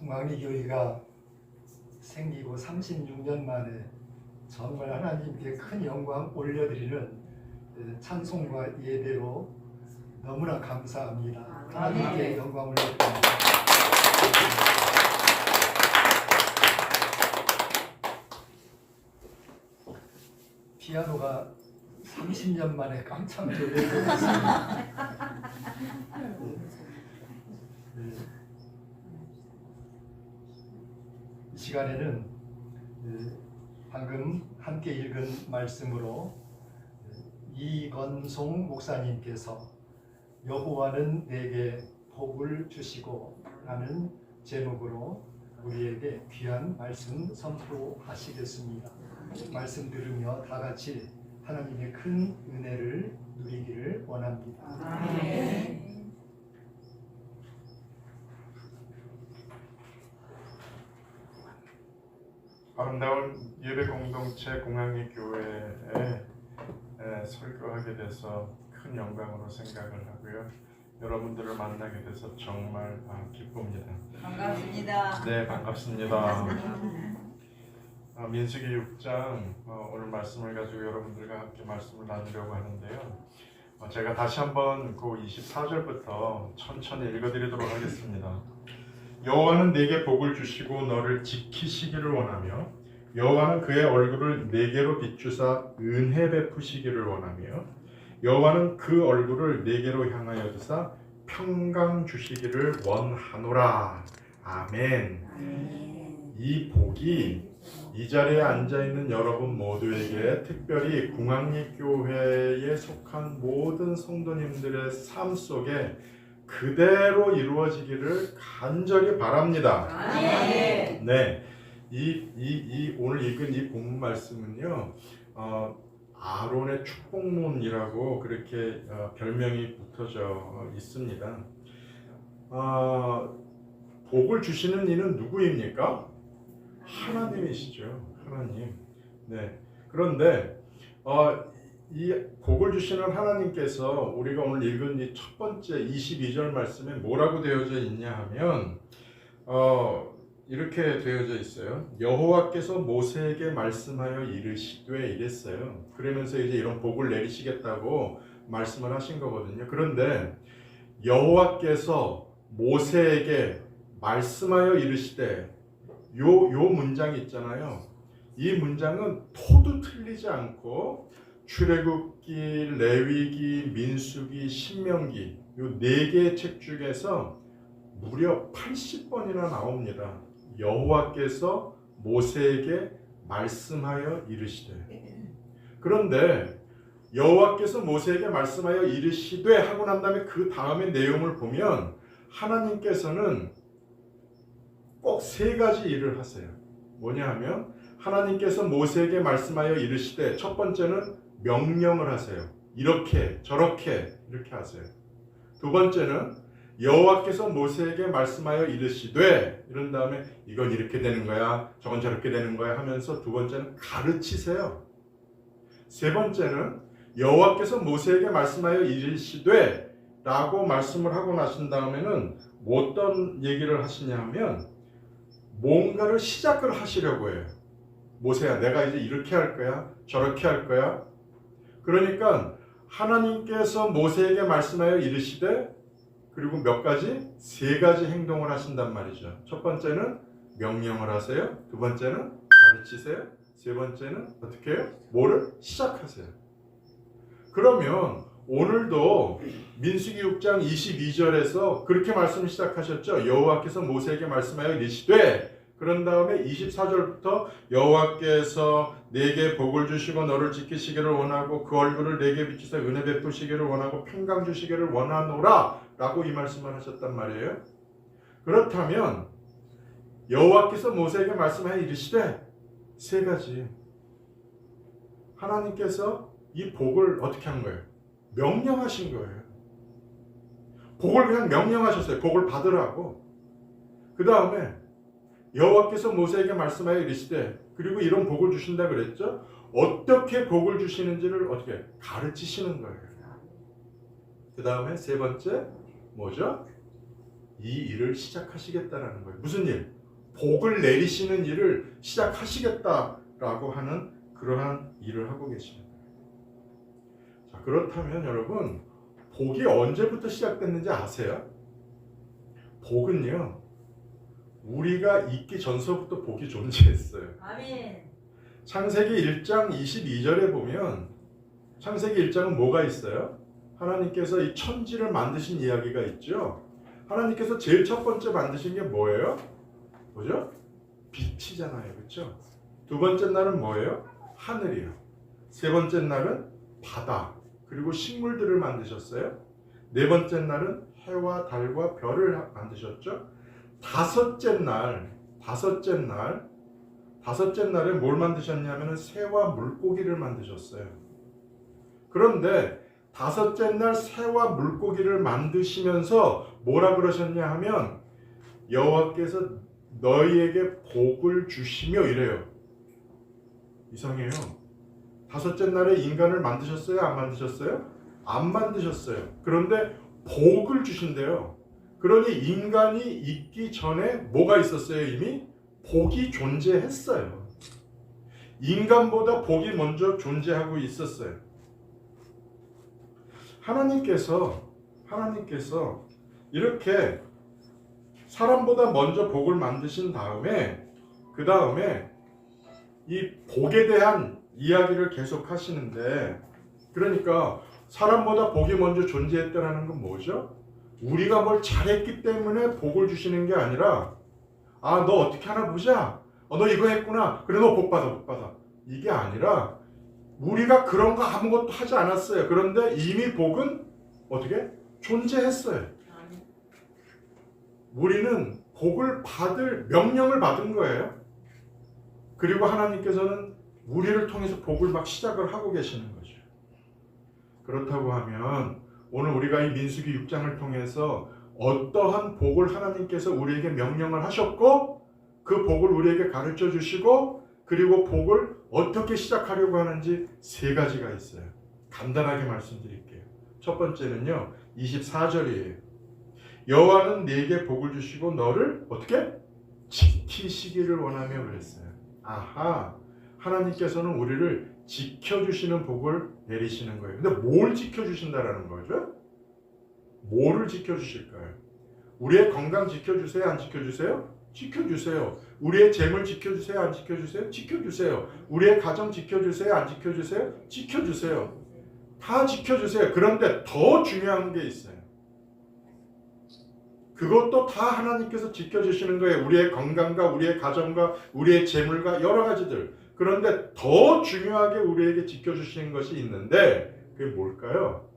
공항리 교회가 생기고 36년 만에 정말 하나님께 큰 영광 올려드리는 찬송과 예배로 너무나 감사합니다. 하나님께 영광 올려드립니다. 피아노가 30년 만에 깜짝 놀랄 것 같습니다. 이 시간에는 방금 함께 읽은 말씀으로 이건송 목사님께서 여호와는 내게 복을 주시고 라는 제목으로 우리에게 귀한 말씀 선포하시겠습니다. 말씀 들으며 다 같이 하나님의 큰 은혜를 누리기를 원합니다. 아멘. 아름다운 예배 공동체 공항리 교회에 설교하게 돼서 큰 영광으로 생각을 하고요. 여러분들을 만나게 돼서 정말 기쁩니다. 반갑습니다. 네, 반갑습니다. 민수기 6장 오늘 말씀을 가지고 여러분들과 함께 말씀을 나누려고 하는데요. 제가 다시 한번 그 24절부터 천천히 읽어드리도록 하겠습니다. 여호와는 네게 복을 주시고 너를 지키시기를 원하며 여호와는 그의 얼굴을 네게로 비추사 은혜 베푸시기를 원하며 여호와는 그 얼굴을 네게로 향하여 두사 평강 주시기를 원하노라. 아멘. 이 복이 이 자리에 앉아있는 여러분 모두에게 특별히 공항리 교회에 속한 모든 성도님들의 삶 속에 그대로 이루어지기를 간절히 바랍니다. 네, 오늘 읽은 이 본문 말씀은요, 아론의 축복문이라고 그렇게 별명이 붙어져 있습니다. 복을 주시는 이는 누구입니까? 하나님이시죠. 하나님. 네. 그런데 이 복을 주시는 하나님께서 우리가 오늘 읽은 이 첫 번째 22절 말씀에 뭐라고 되어져 있냐 하면 이렇게 되어져 있어요. 여호와께서 모세에게 말씀하여 이르시되 이랬어요. 그러면서 이제 이런 복을 내리시겠다고 말씀을 하신 거거든요. 그런데 여호와께서 모세에게 말씀하여 이르시되 요 문장이 있잖아요. 이 문장은 토도 틀리지 않고 출애굽기, 레위기, 민수기, 신명기 요 4개의 책 중에서 무려 80번이나 나옵니다. 여호와께서 모세에게 말씀하여 이르시되. 그런데 여호와께서 모세에게 말씀하여 이르시되 하고 난 다음에 그 다음의 내용을 보면 하나님께서는 꼭 3가지 일을 하세요. 뭐냐 하면 하나님께서 모세에게 말씀하여 이르시되 첫 번째는 명령을 하세요. 이렇게 저렇게 이렇게 하세요. 두 번째는 여호와께서 모세에게 말씀하여 이르시되 이런 다음에 이건 이렇게 되는 거야 저건 저렇게 되는 거야 하면서 두 번째는 가르치세요. 세 번째는 여호와께서 모세에게 말씀하여 이르시되 라고 말씀을 하고 나신 다음에는 뭐 어떤 얘기를 하시냐 하면 뭔가를 시작을 하시려고 해요. 모세야 내가 이제 이렇게 할 거야 저렇게 할 거야. 그러니까 하나님께서 모세에게 말씀하여 이르시되 그리고 몇 가지? 3가지 행동을 하신단 말이죠. 첫 번째는 명령을 하세요. 두 번째는 가르치세요. 세 번째는 어떻게 해요? 뭐를 시작하세요. 그러면 오늘도 민수기 6장 22절에서 그렇게 말씀 시작하셨죠. 여호와께서 모세에게 말씀하여 이르시되 그런 다음에 24절부터 여호와께서 내게 복을 주시고 너를 지키시기를 원하고 그 얼굴을 내게 비추사 은혜 베푸시기를 원하고 평강 주시기를 원하노라 라고 이 말씀을 하셨단 말이에요. 그렇다면 여호와께서 모세에게 말씀하여 이르시되 3가지 하나님께서 이 복을 어떻게 한 거예요? 명령하신 거예요. 복을 그냥 명령하셨어요. 복을 받으라고. 그 다음에 여호와께서 모세에게 말씀하여 이르시되 그리고 이런 복을 주신다 그랬죠. 어떻게 복을 주시는지를 어떻게 가르치시는 거예요. 그 다음에 세 번째 뭐죠? 이 일을 시작하시겠다라는 거예요. 무슨 일? 복을 내리시는 일을 시작하시겠다라고 하는 그러한 일을 하고 계십니다. 자, 그렇다면 여러분, 복이 언제부터 시작됐는지 아세요? 복은요, 우리가 있기 전서부터 복이 존재했어요. 아멘. 창세기 1장 22절에 보면 창세기 1장은 뭐가 있어요? 하나님께서 이 천지를 만드신 이야기가 있죠. 하나님께서 제일 첫 번째 만드신 게 뭐예요? 뭐죠? 빛이잖아요. 그렇죠? 두 번째 날은 뭐예요? 하늘이요. 세 번째 날은 바다, 그리고 식물들을 만드셨어요. 네 번째 날은 해와 달과 별을 만드셨죠. 다섯째 날에 뭘 만드셨냐면 새와 물고기를 만드셨어요. 그런데 다섯째 날 새와 물고기를 만드시면서 뭐라 그러셨냐 하면 여호와께서 너희에게 복을 주시며 이래요. 이상해요. 다섯째 날에 인간을 만드셨어요? 안 만드셨어요? 안 만드셨어요. 그런데 복을 주신대요. 그러니 인간이 있기 전에 뭐가 있었어요? 이미 복이 존재했어요. 인간보다 복이 먼저 존재하고 있었어요. 하나님께서 이렇게 사람보다 먼저 복을 만드신 다음에 그 다음에 이 복에 대한 이야기를 계속 하시는데, 그러니까 사람보다 복이 먼저 존재했다는 건 뭐죠? 우리가 뭘 잘했기 때문에 복을 주시는 게 아니라, 아, 너 어떻게 하나 보자. 너 이거 했구나. 그래, 너 복 받아. 이게 아니라 우리가 그런 거 아무것도 하지 않았어요. 그런데 이미 복은 어떻게? 존재했어요. 우리는 복을 받을 명령을 받은 거예요. 그리고 하나님께서는 우리를 통해서 복을 막 시작을 하고 계시는 거죠. 그렇다고 하면 오늘 우리가 이 민수기 6장을 통해서 어떠한 복을 하나님께서 우리에게 명령을 하셨고 그 복을 우리에게 가르쳐 주시고 그리고 복을 어떻게 시작하려고 하는지 세 가지가 있어요. 간단하게 말씀드릴게요. 첫 번째는요, 24절이에요. 여호와는 네게 복을 주시고 너를 어떻게? 지키시기를 원하며 그랬어요. 아하, 하나님께서는 우리를 지켜주시는 복을 내리시는 거예요. 근데 뭘 지켜주신다라는 거죠? 뭐를 지켜주실까요? 우리의 건강 지켜주세요? 안 지켜주세요? 지켜주세요. 우리의 재물 지켜주세요? 안 지켜주세요? 지켜주세요. 우리의 가정 지켜주세요? 안 지켜주세요? 지켜주세요. 다 지켜주세요. 그런데 더 중요한 게 있어요. 그것도 다 하나님께서 지켜주시는 거예요. 우리의 건강과 우리의 가정과 우리의 재물과 여러 가지들. 그런데 더 중요하게 우리에게 지켜주시는 것이 있는데 그게 뭘까요?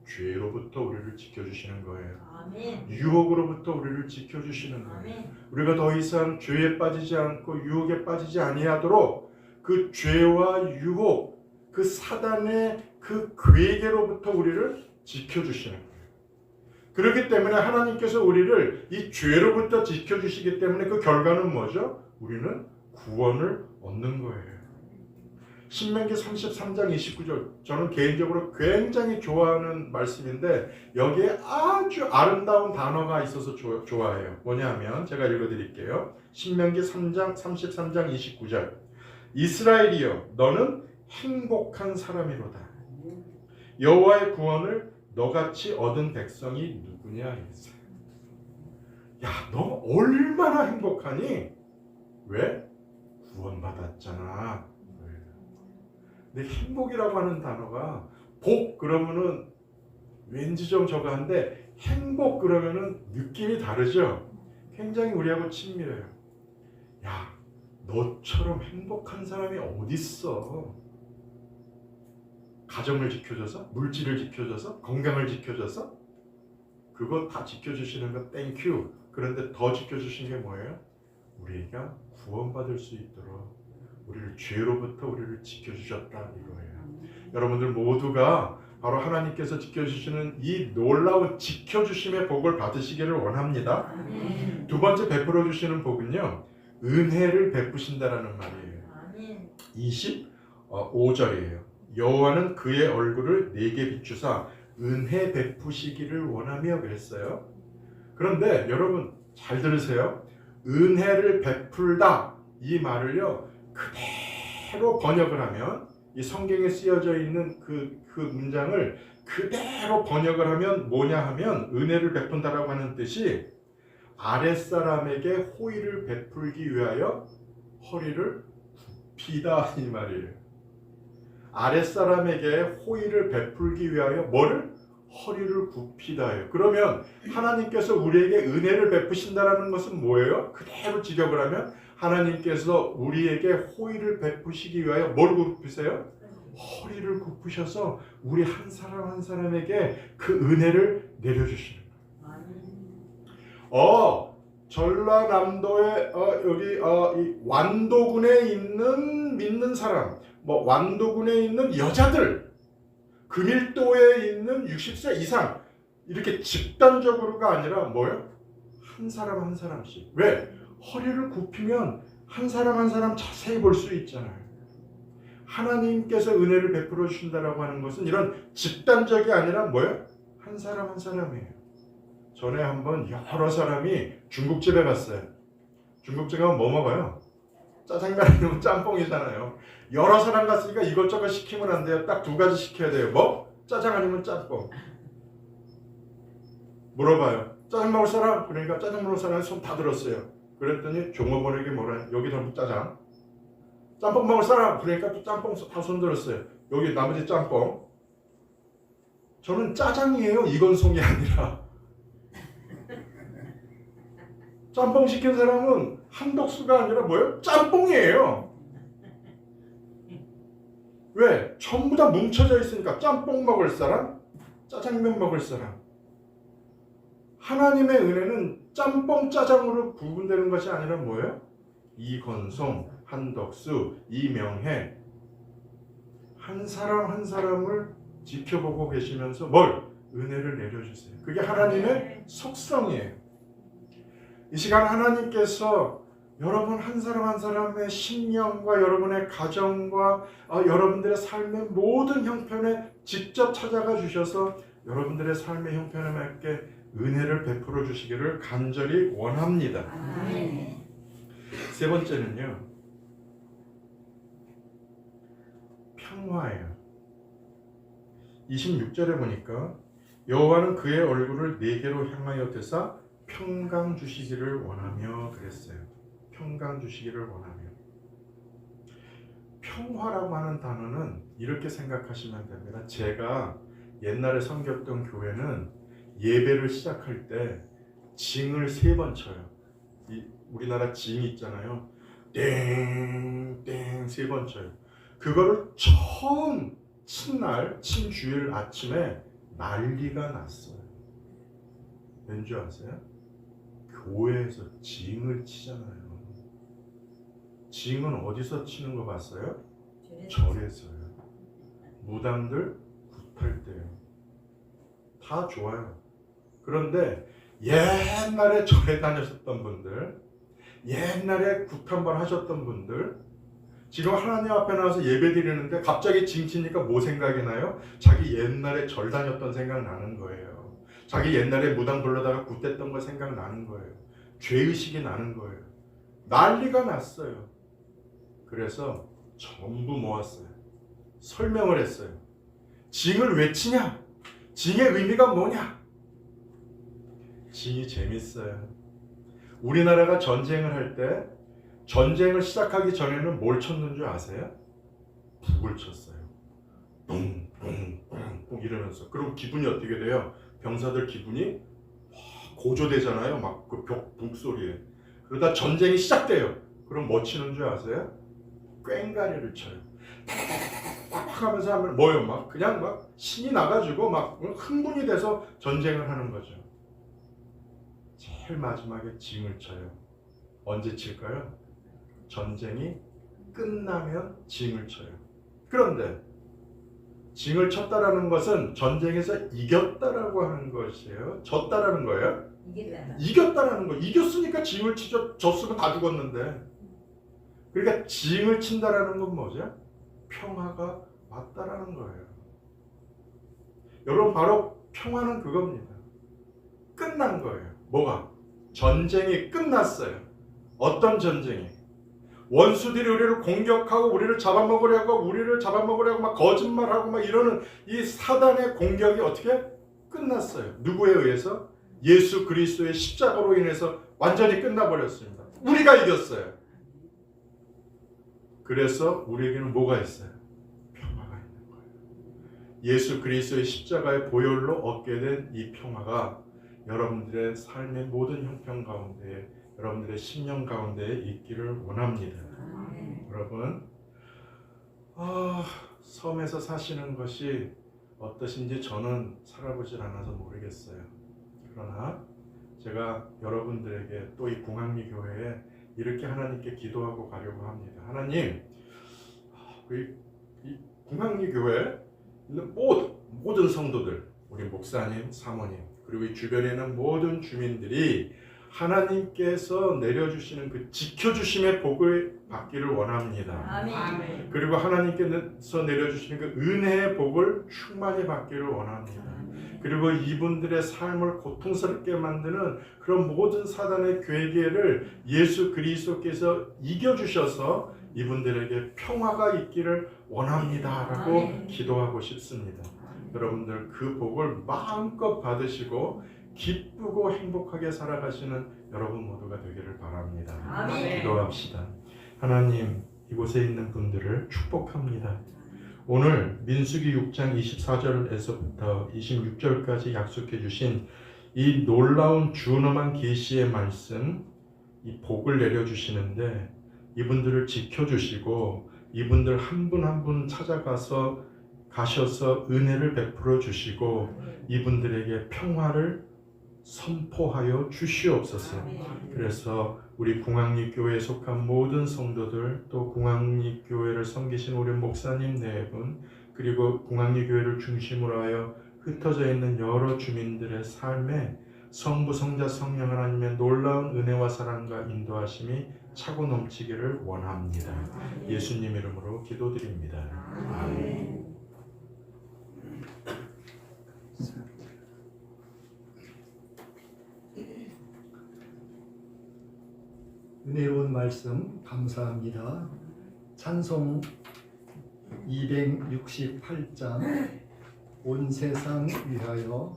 죄로부터 우리를 지켜주시는 거예요. 아멘. 유혹으로부터 우리를 지켜주시는 거예요. 아멘. 우리가 더 이상 죄에 빠지지 않고 유혹에 빠지지 아니하도록 그 죄와 유혹, 그 사단의 그 괴계로부터 우리를 지켜주시는 거예요. 그렇기 때문에 하나님께서 우리를 이 죄로부터 지켜주시기 때문에 그 결과는 뭐죠? 우리는 구원을 얻는 거예요. 신명기 33장 29절, 저는 개인적으로 굉장히 좋아하는 말씀인데 여기에 아주 아름다운 단어가 있어서 좋아해요. 뭐냐면 제가 읽어드릴게요. 신명기 33장 29절, 이스라엘이여 너는 행복한 사람이로다. 여호와의 구원을 너같이 얻은 백성이 누구냐 했어요. 야, 너 얼마나 행복하니? 왜? 구원받았잖아. 근데 행복이라고 하는 단어가 복 그러면은 왠지 좀 저거 한데 행복 그러면은 느낌이 다르죠. 굉장히 우리하고 친밀해요. 야, 너처럼 행복한 사람이 어딨어? 가정을 지켜줘서, 물질을 지켜줘서, 건강을 지켜줘서, 그거 다 지켜주시는 거 땡큐. 그런데 더 지켜주신 게 뭐예요? 우리가 구원받을 수 있도록 우리를 죄로부터 우리를 지켜주셨다 이거예요. 여러분들 모두가 바로 하나님께서 지켜주시는 이 놀라운 지켜주심의 복을 받으시기를 원합니다. 아멘. 두 번째 베풀어 주시는 복은요, 은혜를 베푸신다라는 말이에요. 25절이에요. 여호와는 그의 얼굴을 내게 비추사 은혜 베푸시기를 원하며 그랬어요. 그런데 여러분 잘 들으세요. 은혜를 베풀다 이 말을요 그대로 번역을 하면 이 성경에 쓰여져 있는 그 문장을 그대로 번역을 하면 뭐냐 하면 은혜를 베푼다라고 하는 뜻이 아랫사람에게 호의를 베풀기 위하여 허리를 굽히다 이 말이에요. 아랫사람에게 호의를 베풀기 위하여 뭐를? 허리를 굽히다예요. 그러면 하나님께서 우리에게 은혜를 베푸신다라는 것은 뭐예요? 그대로 직역을 하면 하나님께서 우리에게 호의를 베푸시기 위하여 뭘 굽히세요? 허리를 굽히셔서 우리 한 사람 한 사람에게 그 은혜를 내려주시는 거예요. 전라남도에 여기 이 완도군에 있는 믿는 사람, 뭐 완도군에 있는 여자들, 금일도에 있는 60세 이상 이렇게 집단적으로가 아니라 뭐예요? 한 사람 한 사람씩. 왜? 허리를 굽히면 한 사람 한 사람 자세히 볼 수 있잖아요. 하나님께서 은혜를 베풀어 주신다라고 하는 것은 이런 집단적이 아니라 뭐예요? 한 사람 한 사람이에요. 전에 한번 여러 사람이 중국집에 갔어요. 중국집 가면 뭐 먹어요? 짜장면 아니면 짬뽕이잖아요. 여러 사람 갔으니까 이것저것 시키면 안 돼요. 딱 두 가지 시켜야 돼요. 뭐? 짜장 아니면 짬뽕. 물어봐요. 짜장 먹을 사람? 그러니까 짜장 먹을 사람이 손 다 들었어요. 그랬더니 종업원에게 뭐라? 여기 전부 짜장. 짬뽕 먹을 사람? 그러니까 또 짬뽕 다 손 들었어요. 여기 나머지 짬뽕. 저는 짜장이에요. 이건송이 아니라. 짬뽕 시킨 사람은 한덕수가 아니라 뭐예요? 짬뽕이에요. 왜? 전부 다 뭉쳐져 있으니까 짬뽕 먹을 사람, 짜장면 먹을 사람. 하나님의 은혜는 짬뽕, 짜장으로 구분되는 것이 아니라 뭐예요? 이건송, 한덕수, 이명혜. 한 사람 한 사람을 지켜보고 계시면서 뭘? 은혜를 내려주세요. 그게 하나님의 속성이에요. 이 시간 하나님께서 여러분 한 사람 한 사람의 심령과 여러분의 가정과 여러분들의 삶의 모든 형편에 직접 찾아가 주셔서 여러분들의 삶의 형편에 맞게 은혜를 베풀어 주시기를 간절히 원합니다. 세 번째는요. 평화예요. 26절에 보니까 여호와는 그의 얼굴을 네게로 향하여 드사 평강 주시기를 원하며 그랬어요. 평강 주시기를 원하며. 평화라고 하는 단어는 이렇게 생각하시면 됩니다. 제가 옛날에 섬겼던 교회는 예배를 시작할 때 징을 3번 쳐요. 우리나라 징 있잖아요. 땡땡 3번 쳐요. 그거를 처음 친 주일 아침에 난리가 났어요. 왠지 아세요? 교회에서 징을 치잖아요. 징은 어디서 치는 거 봤어요? 절에서요. 무당들 굿할 때요. 다 좋아요. 그런데 옛날에 절에 다녔었던 분들, 옛날에 굿 한번 하셨던 분들, 지금 하나님 앞에 나와서 예배 드리는데 갑자기 징 치니까 뭐 생각이 나요? 자기 옛날에 절 다녔던 생각 나는 거예요. 자기 옛날에 무당 불러다가 굿됐던 거 생각나는 거예요. 죄의식이 나는 거예요. 난리가 났어요. 그래서 전부 모았어요. 설명을 했어요. 징을 왜 치냐? 징의 의미가 뭐냐? 징이 재밌어요. 우리나라가 전쟁을 할 때 전쟁을 시작하기 전에는 뭘 쳤는 줄 아세요? 북을 쳤어요. 뿡뿡뿡뿡 이러면서. 그럼 기분이 어떻게 돼요? 병사들 기분이 고조되잖아요. 막 그 북 소리에. 그러다 전쟁이 시작돼요. 그럼 뭐 치는 줄 아세요? 꽹가리를 쳐요. 팍 하면서 하면 뭐요? 막 그냥 막 신이 나가지고 막 흥분이 돼서 전쟁을 하는 거죠. 제일 마지막에 징을 쳐요. 언제 칠까요? 전쟁이 끝나면 징을 쳐요. 그런데 징을 쳤다라는 것은 전쟁에서 이겼다라고 하는 것이에요. 졌다라는 거예요? 이겼다라는 거. 이겼으니까 징을 치죠. 졌으면 다 죽었는데. 그러니까 징을 친다라는 건 뭐죠? 평화가 왔다라는 거예요. 여러분 바로 평화는 그겁니다. 끝난 거예요. 뭐가? 전쟁이 끝났어요. 어떤 전쟁이? 원수들이 우리를 공격하고 우리를 잡아먹으려고 막 거짓말하고 막 이러는 이 사단의 공격이 어떻게 끝났어요? 누구에 의해서? 예수 그리스도의 십자가로 인해서 완전히 끝나버렸습니다. 우리가 이겼어요. 그래서 우리에게는 뭐가 있어요? 평화가 있는 거예요. 예수 그리스도의 십자가의 보혈로 얻게 된 이 평화가 여러분들의 삶의 모든 형편 가운데, 여러분들의 심령 가운데 있기를 원합니다. 여러분, 섬에서 사시는 것이 어떠신지 저는 살아보질 않아서 모르겠어요. 그러나 제가 여러분들에게 또 이 궁합리 교회에 이렇게 하나님께 기도하고 가려고 합니다. 하나님, 우리 이 궁합리 교회에 있는 모든 성도들, 우리 목사님, 사모님, 그리고 이 주변에 있는 모든 주민들이 하나님께서 내려주시는 그 지켜주심의 복을 받기를 원합니다. 아멘. 그리고 하나님께서 내려주시는 그 은혜의 복을 충만히 받기를 원합니다. 그리고 이분들의 삶을 고통스럽게 만드는 그런 모든 사단의 괴계를 예수 그리스도께서 이겨주셔서 이분들에게 평화가 있기를 원합니다라고 아멘. 기도하고 싶습니다. 여러분들 그 복을 마음껏 받으시고 기쁘고 행복하게 살아가시는 여러분 모두가 되기를 바랍니다. 아멘. 기도합시다. 하나님, 이곳에 있는 분들을 축복합니다. 오늘 민수기 6장 24절에서부터 26절까지 약속해 주신 이 놀라운 준엄한 계시의 말씀, 이 복을 내려주시는데 이분들을 지켜주시고 이분들 한 분 한 분 가셔서 은혜를 베풀어 주시고 이분들에게 평화를 선포하여 주시옵소서. 그래서 우리 궁합리 교회에 속한 모든 성도들, 또 궁합리 교회를 섬기신 우리 목사님 네 분, 그리고 궁합리 교회를 중심으로 하여 흩어져 있는 여러 주민들의 삶에 성부, 성자, 성령 하나님의 놀라운 은혜와 사랑과 인도하심이 차고 넘치기를 원합니다. 예수님 이름으로 기도드립니다. 아멘. 은혜로운 말씀 감사합니다. 찬송 268장 온 세상 위하여